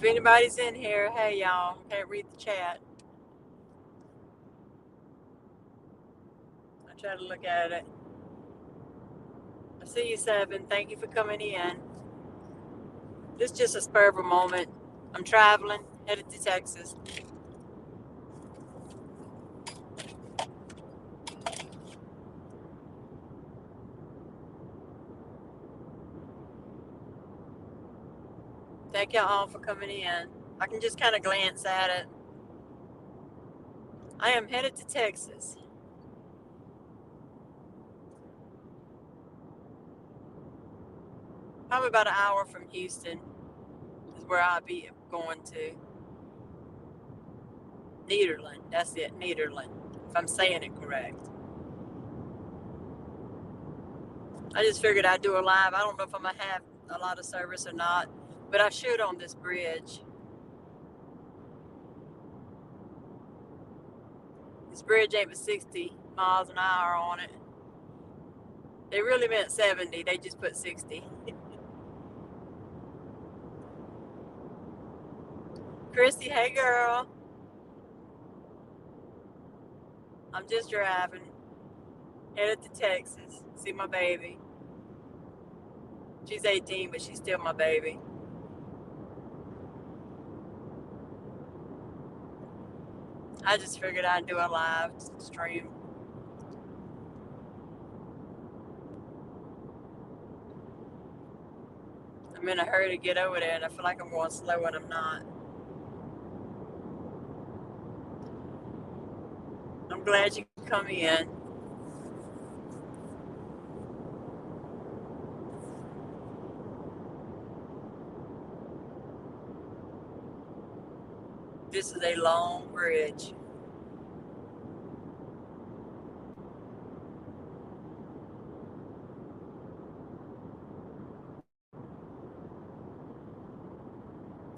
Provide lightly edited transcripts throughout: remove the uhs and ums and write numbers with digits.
If anybody's in here, hey y'all, can't read the chat. I try to look at it. I see you, Seven. Thank you for coming in. This is just a spur of a moment. I'm traveling, headed to Texas. Thank y'all all for coming in. I can just kind of glance at it. I am headed to Texas. Probably about an hour from Houston is where I'll be going to. Nederland. That's it, Nederland, if I'm saying it correct. I just figured I'd do a live. I don't know if I'm going to have a lot of service or not, but I should on this bridge. This bridge ain't but 60 miles an hour on it. They really meant 70. They just put 60. Christy, hey girl. I'm just driving. Headed to Texas. See my baby. She's 18, but she's still my baby. I just figured I'd do a live stream. I'm in a hurry to get over there, and I feel like I'm going slow when I'm not. I'm glad you could come in. This is a long bridge.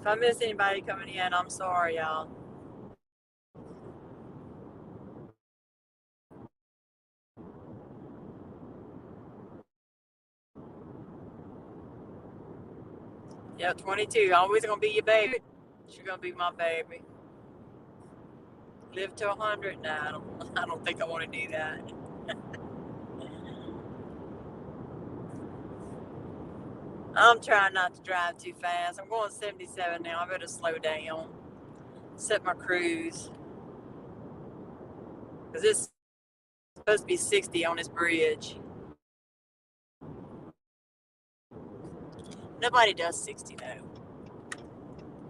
If I miss anybody coming in, I'm sorry, y'all. Yeah, 22. Always gonna be your baby. She's gonna be my baby. Live to 100? Nah, I don't think I want to do that. I'm trying not to drive too fast. I'm going 77 now. I better slow down. Set my cruise. Because it's supposed to be 60 on this bridge. Nobody does 60 though.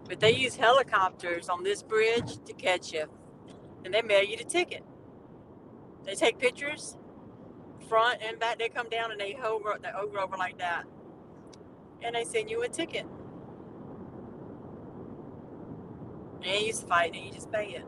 But they use helicopters on this bridge to catch you. And they mail you the ticket. They take pictures, front and back. They come down and they hover over like that. And they send you a ticket. You ain't used to fighting it, you just pay it.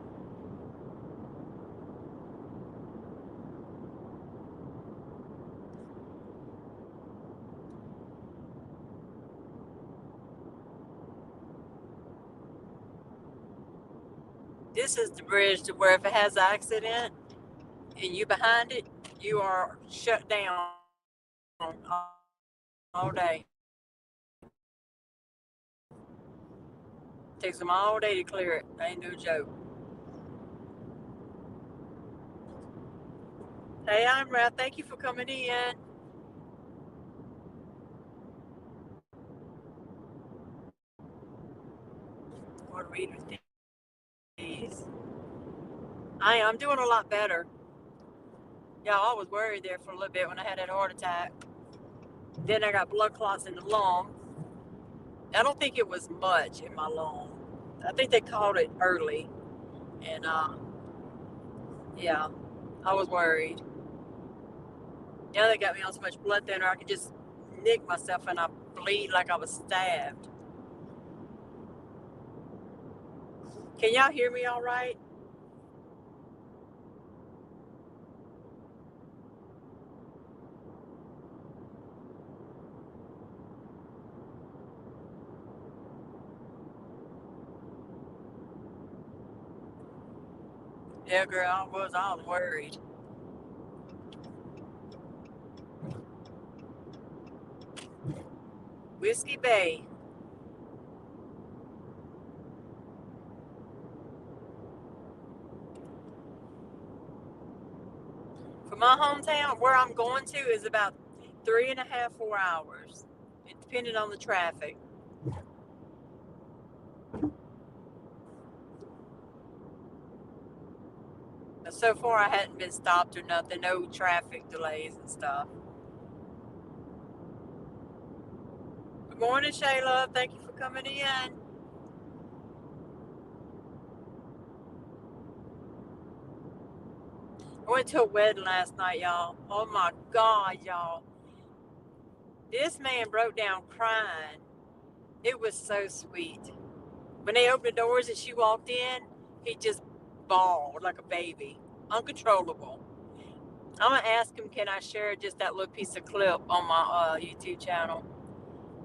This is the bridge to where if it has an accident and you behind it, you are shut down all day. Takes them all day to clear it. Ain't no joke. Hey, I'm Ralph. Thank you for coming in. What readers days? I'm doing a lot better. Yeah, I was worried there for a little bit when I had that heart attack. Then I got blood clots in the lung. I don't think it was much in my lung. I think they caught it early. And yeah, I was worried. Yeah, they got me on so much blood thinner I could just nick myself and I bleed like I was stabbed. Can y'all hear me all right? Yeah, girl, I was worried. Whiskey Bay. From my hometown, where I'm going to is about 3.5, 4 hours, depending on the traffic. But so far, I hadn't been stopped or nothing. No traffic delays and stuff. Good morning, Shayla. Thank you for coming in. I went to a wedding last night, y'all. Oh my God, y'all. This man broke down crying. It was so sweet. When they opened the doors and she walked in, he just bawled like a baby. Uncontrollable. I'm going to ask him, can I share just that little piece of clip on my YouTube channel?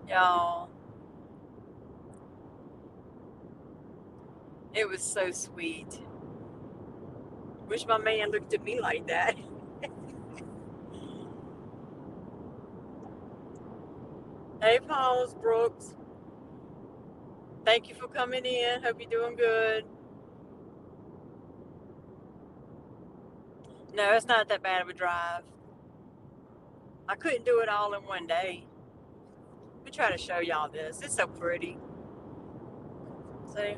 Y'all. It was so sweet. Wish my man looked at me like that. Hey, Pauls, Brooks. Thank you for coming in. Hope you're doing good. No, it's not that bad of a drive. I couldn't do it all in one day. Let me try to show y'all this. It's so pretty. See?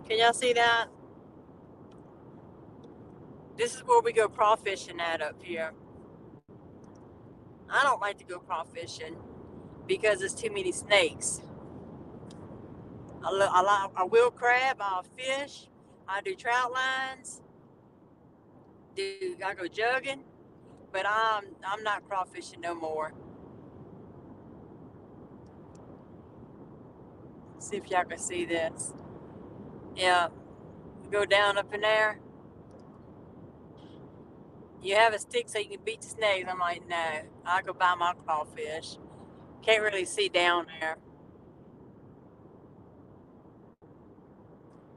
Can y'all see that? This is where we go crawfishing at up here. I don't like to go crawfishing because there's too many snakes. I will crab, I'll fish, I do trout lines, I go jugging, but I'm not crawfishing no more. Let's see if y'all can see this. Yeah, go down up in there. You have a stick so you can beat the snakes. I'm like, no, I go buy my crawfish. Can't really see down there.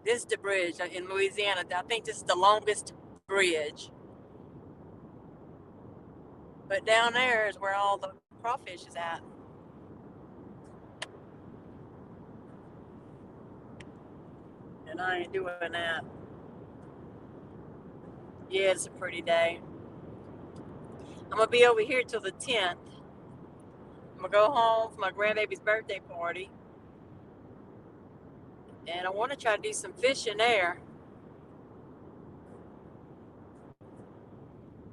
This is the bridge in Louisiana. I think this is the longest bridge. But down there is where all the crawfish is at. And I ain't doing that. Yeah, it's a pretty day. I'm going to be over here till the 10th. I'm going to go home for my grandbaby's birthday party. And I want to try to do some fishing there.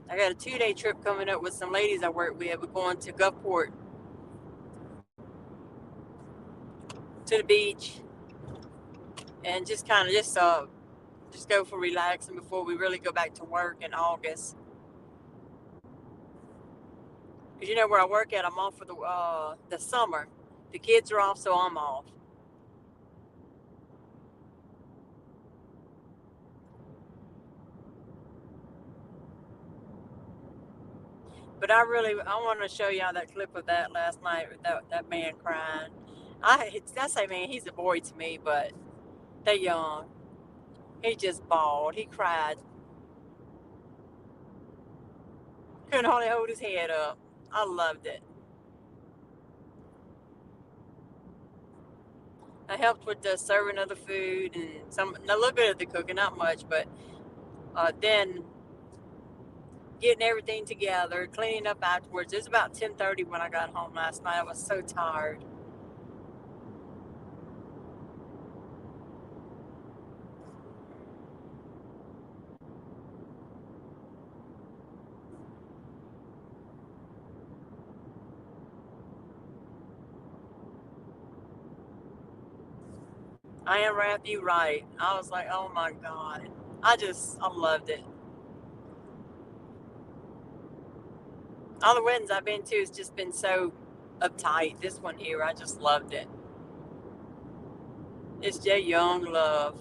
I got a 2-day trip coming up with some ladies I work with. We're going to Gulfport, to the beach, and just kind of just go for relaxing before we really go back to work in August. Because you know where I work at, I'm off for the summer. The kids are off, so I'm off. But I want to show y'all that clip of that last night with that man crying. I say, man, he's a boy to me, but they're young. He just bawled. He cried. Couldn't hardly hold his head up. I loved it. I helped with the serving of the food and a little bit of the cooking, not much, but then getting everything together, cleaning up afterwards. It was about 10:30 when I got home last night. I was so tired. I am Raph, you right. I was like, oh my God. I loved it. All the weddings I've been to has just been so uptight. This one here, I just loved it. It's just young love.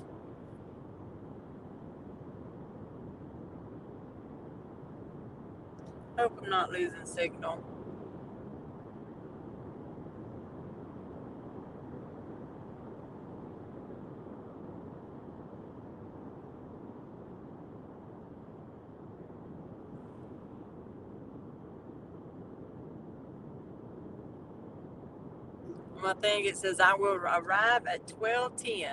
Hope I'm not losing signal. My thing, it says I will arrive at 12:10.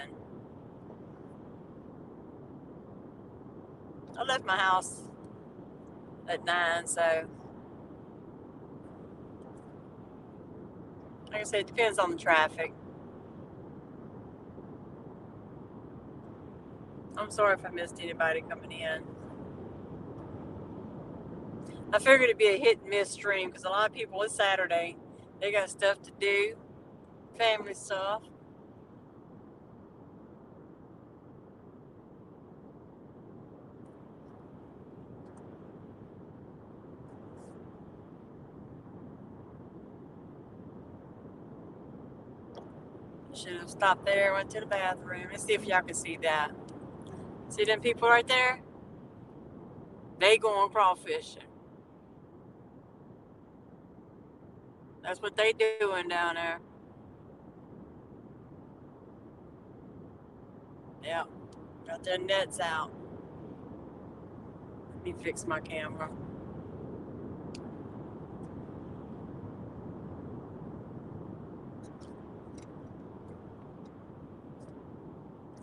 I left my house at 9. So, like I said, it depends on the traffic. I'm sorry if I missed anybody coming in. I figured it'd be a hit and miss stream because a lot of people, it's Saturday. They got stuff to do, family stuff. Should have stopped there, went to the bathroom. Let's see if y'all can see that. See them people right there? They going crawfishing. That's what they doing down there. Yeah, got their nets out. Let me fix my camera.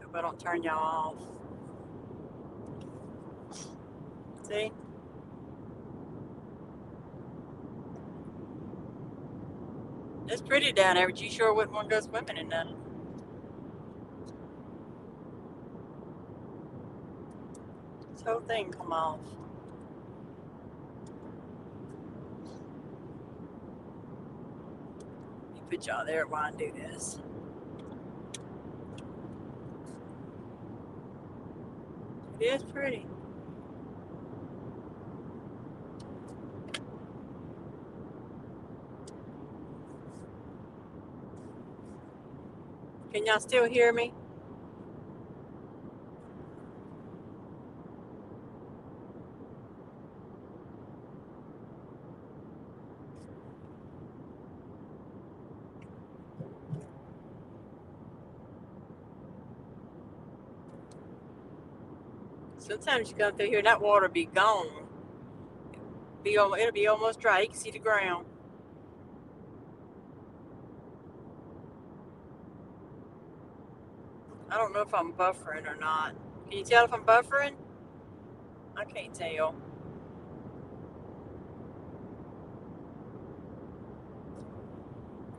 Hope I don't turn y'all off. See? It's pretty down there, but you sure wouldn't want to go swimming in that. This whole thing come off. Let me put y'all there while I do this. It is pretty. Can y'all still hear me? Sometimes you come through here and that water be gone. It'll be almost dry. You can see the ground. I don't know if I'm buffering or not. Can you tell if I'm buffering? I can't tell.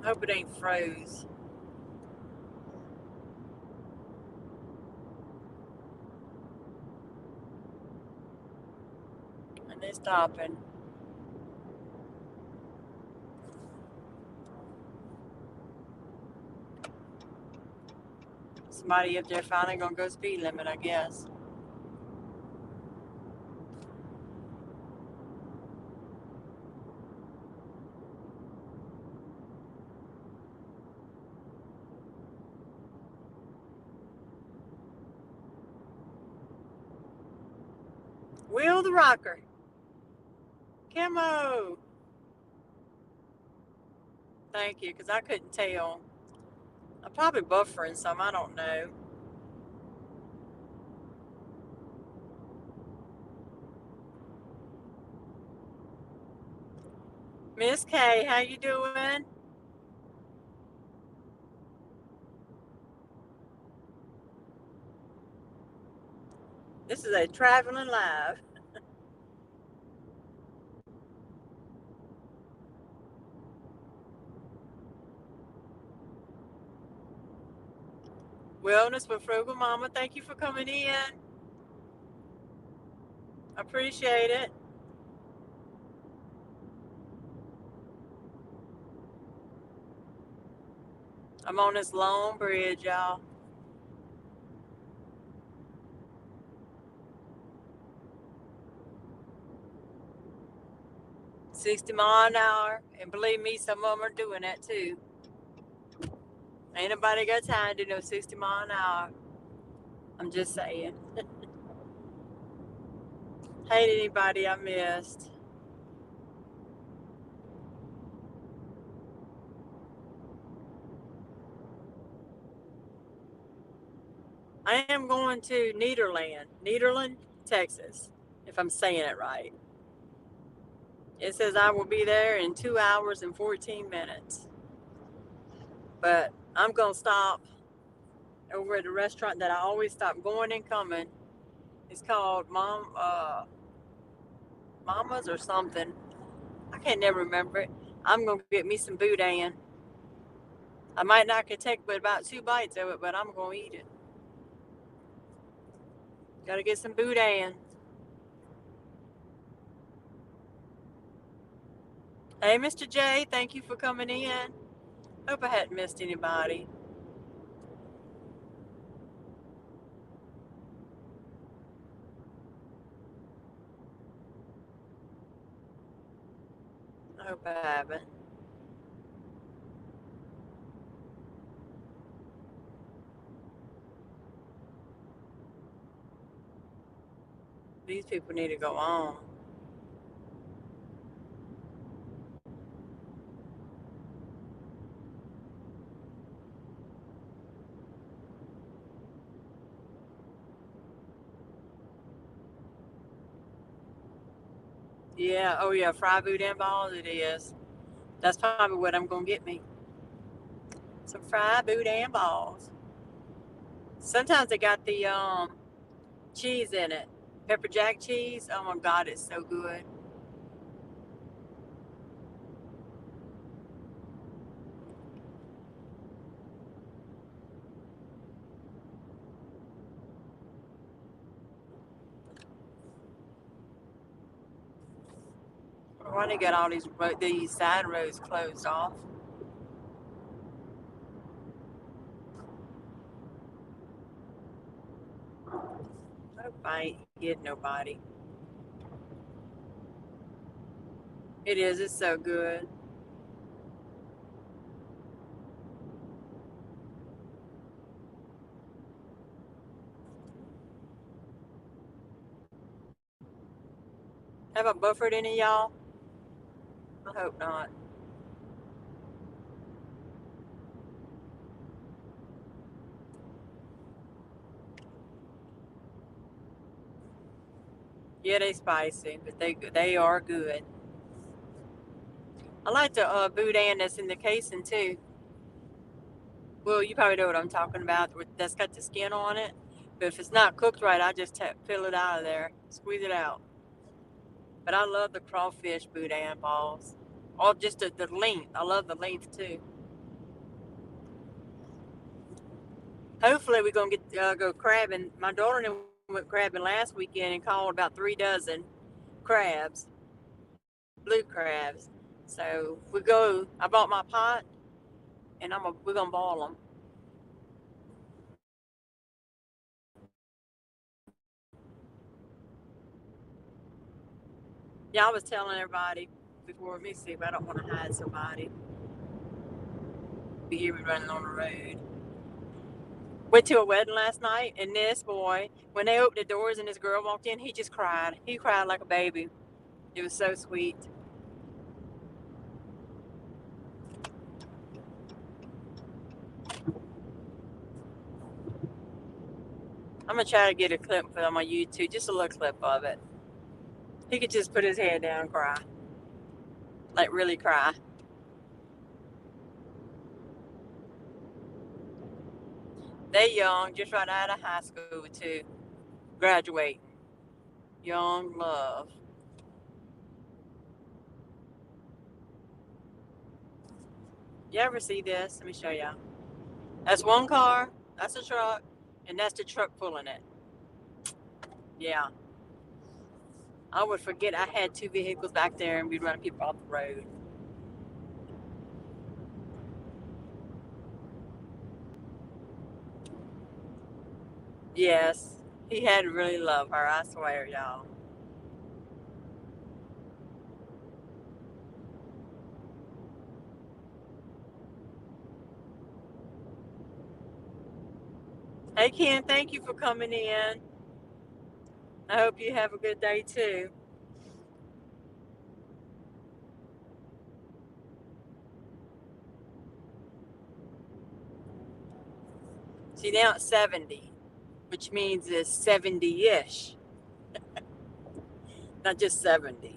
I hope it ain't froze. And they're stopping. Somebody up there finally gonna go speed limit, I guess. Will the rocker. Camo. Thank you, because I couldn't tell. I'm probably buffering some, I don't know. Miss K, how you doing? This is a traveling live. Wellness with Frugal Mama, thank you for coming in. Appreciate it. I'm on this long bridge, y'all. $60 mph, and believe me, some of them are doing that too. Ain't nobody got time to do no 60 mile an hour. I'm just saying. Hate anybody I missed. I am going to Nederland, Texas, if I'm saying it right. It says I will be there in 2 hours and 14 minutes. But I'm going to stop over at a restaurant that I always stop going and coming. It's called Mama's or something. I can't never remember it. I'm going to get me some boudin. I might not could take but about 2 bites of it, but I'm going to eat it. Got to get some boudin. Hey, Mr. J, thank you for coming in. Hope I hadn't missed anybody. I hope I haven't. These people need to go on. Yeah, oh yeah, fried boudin balls it is. That's probably what I'm going to get me. Some fried boudin balls. Sometimes they got the cheese in it. Pepper jack cheese. Oh my God, it's so good. Why they got all these side roads closed off? Hope I ain't hit nobody. It is. It's so good. Have I buffered any of y'all? I hope not. Yeah, they spicy, but they are good. I like the boudin that's in the casing too. Well, you probably know what I'm talking about. That's got the skin on it. But if it's not cooked right, I just peel it out of there, squeeze it out. But I love the crawfish boudin balls. Or just the length. I love the length too. Hopefully we're gonna get go crabbing. My daughter and I went crabbing last weekend and caught about 3 dozen crabs, blue crabs. So we go. I bought my pot, and we're gonna boil them. Yeah, I was telling everybody before. Let me see if I don't want to hide somebody. Be here running on the road. Went to a wedding last night, and this boy, when they opened the doors and this girl walked in, he just cried. He cried like a baby. It was so sweet. I'm gonna try to get a clip put on my YouTube, just a little clip of it. He could just put his head down and cry, like really cry. They young, just right out of high school too, graduating. Young love. You ever see this? Let me show y'all. That's one car. That's a truck, and that's the truck pulling it. Yeah. I would forget I had 2 vehicles back there and we'd run people off the road. Yes. He had to really love her, I swear, y'all. Hey, Ken, thank you for coming in. I hope you have a good day, too. See, now it's 70, which means it's 70-ish, not just 70.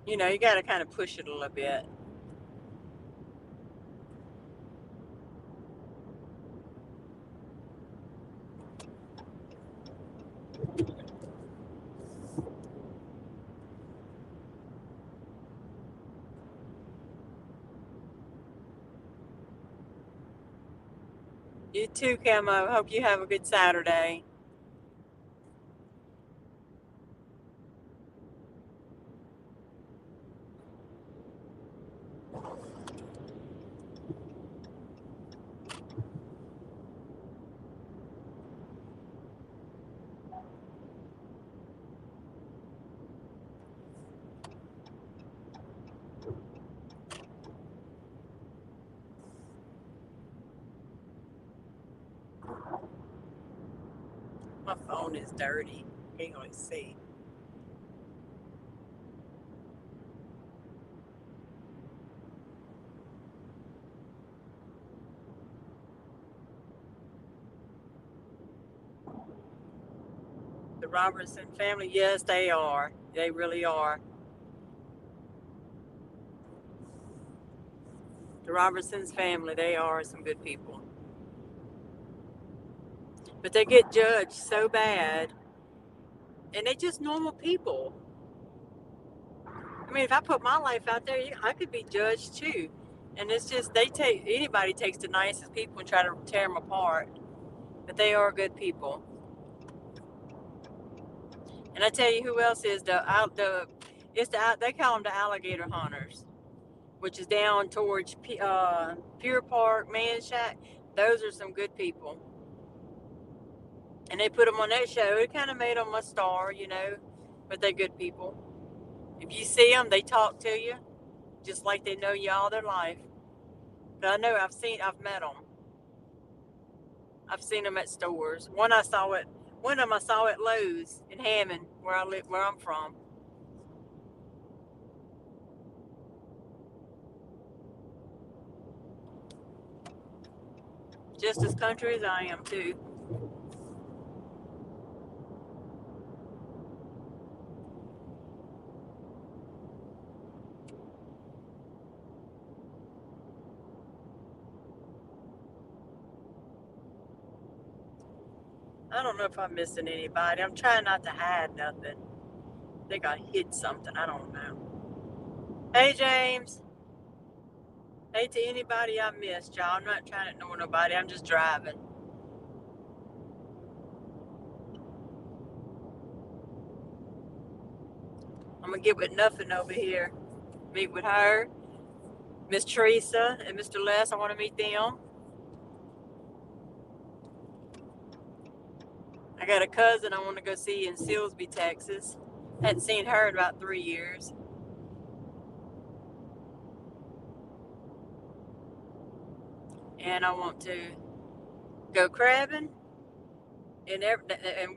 You know, you got to kind of push it a little bit. You too, Camo. Hope you have a good Saturday. My phone is dirty. Can't really see. The Robertson family, yes, they are. They really are. The Robertsons family, they are some good people. But they get judged so bad, and they just normal people. I mean, if I put my life out there, I could be judged too. And it's just anybody takes the nicest people and try to tear them apart. But they are good people. And I tell you who else is they call them the alligator hunters, which is down towards Pure Park, Manchac. Those are some good people. And they put them on that show. It kind of made them a star, but they're good people. If you see them, they talk to you just like they know you all their life. But I know I've met them. I've seen them at stores. One of them I saw at Lowe's in Hammond, where I'm from. Just as country as I am too. I don't know if I'm missing anybody. I'm trying not to hide nothing. I think I hid something. I don't know. Hey, James. Hey to anybody I missed, y'all. I'm not trying to ignore nobody. I'm just driving. I'm going to get with nothing over here. Meet with her, Miss Teresa, and Mr. Les. I want to meet them. I got a cousin I want to go see in Silsbee, Texas. Hadn't seen her in about 3 years. And I want to go crabbing. And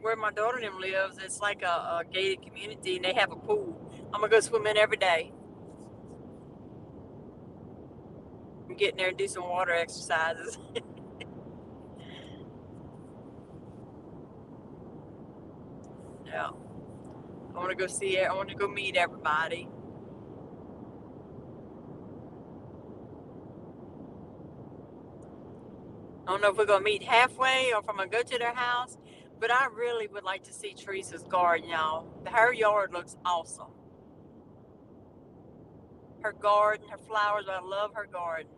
where my daughter and them lives, it's like a gated community, and they have a pool. I'm going to go swim in every day. I'm getting there and do some water exercises. Yeah. I want to go see it. I want to go meet everybody. I don't know if we're going to meet halfway or if I'm going to go to their house, but I really would like to see Teresa's garden, y'all. Her yard looks awesome. Her garden, her flowers, I love her garden.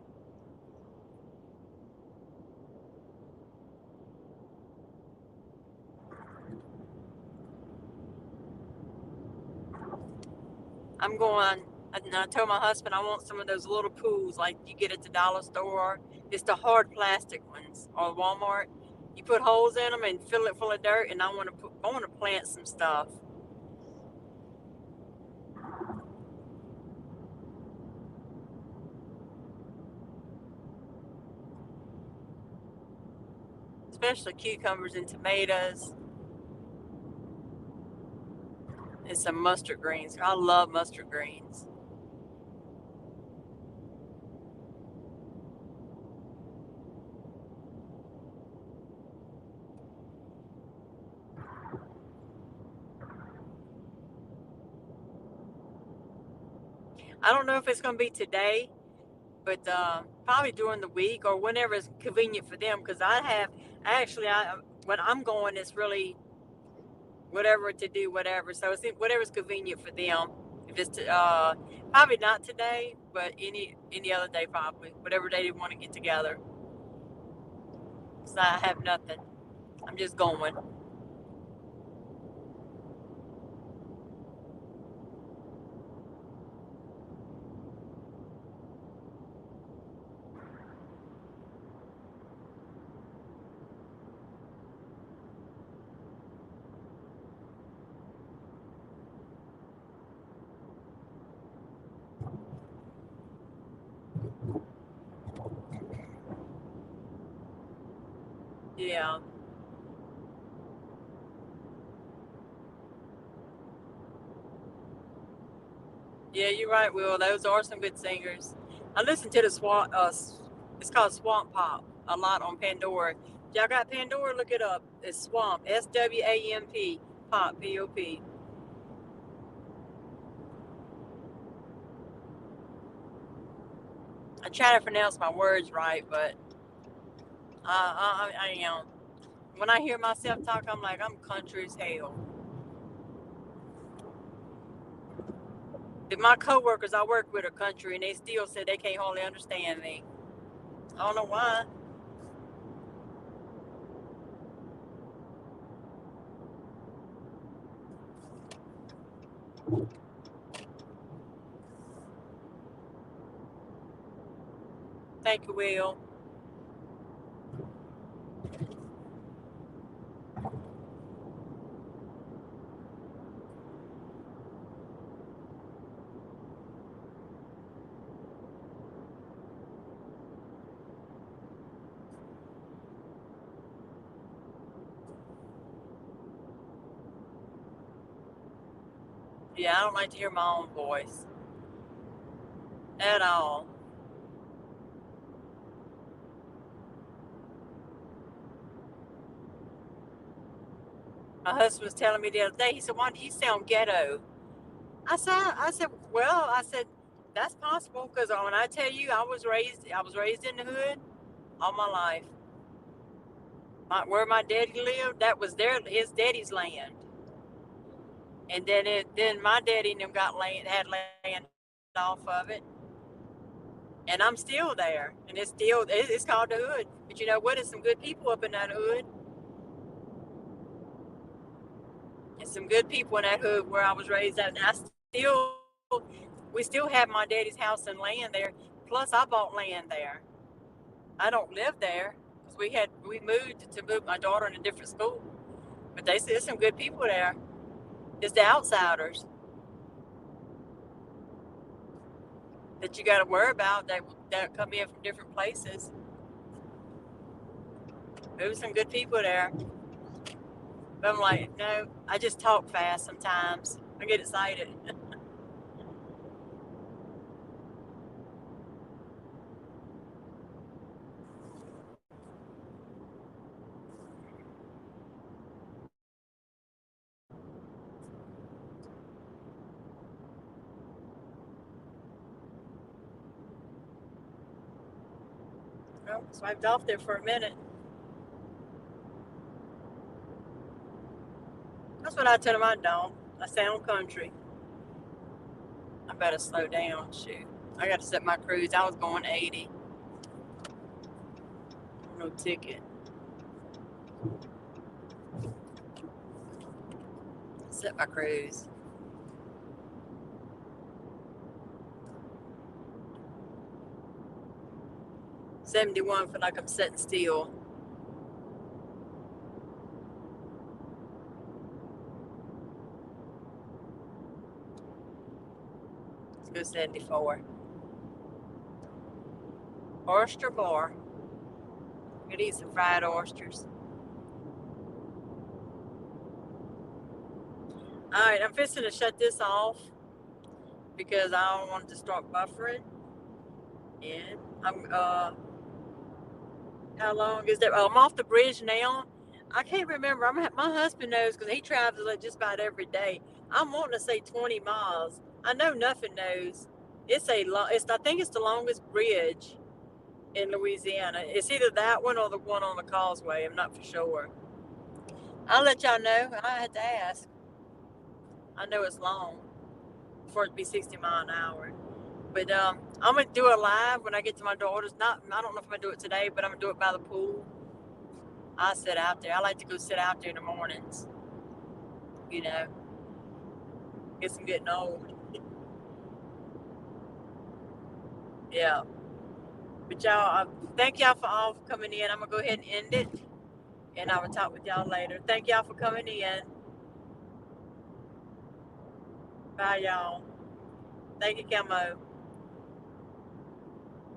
I'm going, I told my husband I want some of those little pools like you get at the dollar store. It's the hard plastic ones or Walmart. You put holes in them and fill it full of dirt, and I want to plant some stuff. Especially cucumbers and tomatoes. And some mustard greens. I love mustard greens. I don't know if it's going to be today, but probably during the week or whenever it's convenient for them. Because when I'm going, it's really whatever to do, whatever. So it's whatever's convenient for them. If it's probably not today, but any other day, probably whatever day they want to get together. 'cause I have nothing. I'm just going. Yeah. Yeah, you're right, Will. Those are some good singers. I listen to the Swamp. It's called Swamp Pop a lot on Pandora. Y'all got Pandora? Look it up. It's Swamp. SWAMP. Pop. POP. I try to pronounce my words right, but I am. When I hear myself talk, I'm like, I'm country as hell. But my coworkers I work with are country, and they still say they can't hardly understand me. I don't know why. Thank you, Will. Yeah, I don't like to hear my own voice at all. My husband was telling me the other day. He said, "Why do you sound ghetto?" Well, I said, that's possible because when I tell you, I was raised in the hood all my life. Where my daddy lived, that was his daddy's land, and then my daddy and them had land off of it, and I'm still there, and it's called the hood. But you know what? There's some good people up in that hood. There's some good people in that hood where I was raised at, and still, we still have my daddy's house and land there. Plus, I bought land there. I don't live there because we moved to move my daughter in a different school. But they say there's some good people there. It's the outsiders that you got to worry about that come in from different places. There's some good people there. But I'm like, no, I just talk fast sometimes. I get excited. Well, swiped off there for a minute. That's what I tell them I don't. I sound country. I better slow down. Shoot. I got to set my cruise. I was going 80. No ticket. Set my cruise. 71 feel like I'm sitting still. Let's go 74. Oyster bar. Could eat some fried oysters. All right, I'm fixing to shut this off because I don't want it to start buffering. And how long is that? Oh, I'm off the bridge now. I can't remember. My husband knows because he travels it just about every day. I'm wanting to say 20 miles. I know nothing knows. It's a long. I think it's the longest bridge in Louisiana. It's either that one or the one on the causeway. I'm not for sure. I'll let y'all know. I had to ask. I know it's long for it to be 60 mile an hour. But I'm gonna do a live when I get to my daughter's. Not I don't know if I'm gonna do it today, but I'm gonna do it by the pool. I sit out there. I like to go sit out there in the mornings. You know, guess I'm getting old. Yeah. But y'all, thank y'all for all for coming in. I'm gonna go ahead and end it, and I will talk with y'all later. Thank y'all for coming in. Bye, y'all. Thank you, Camo.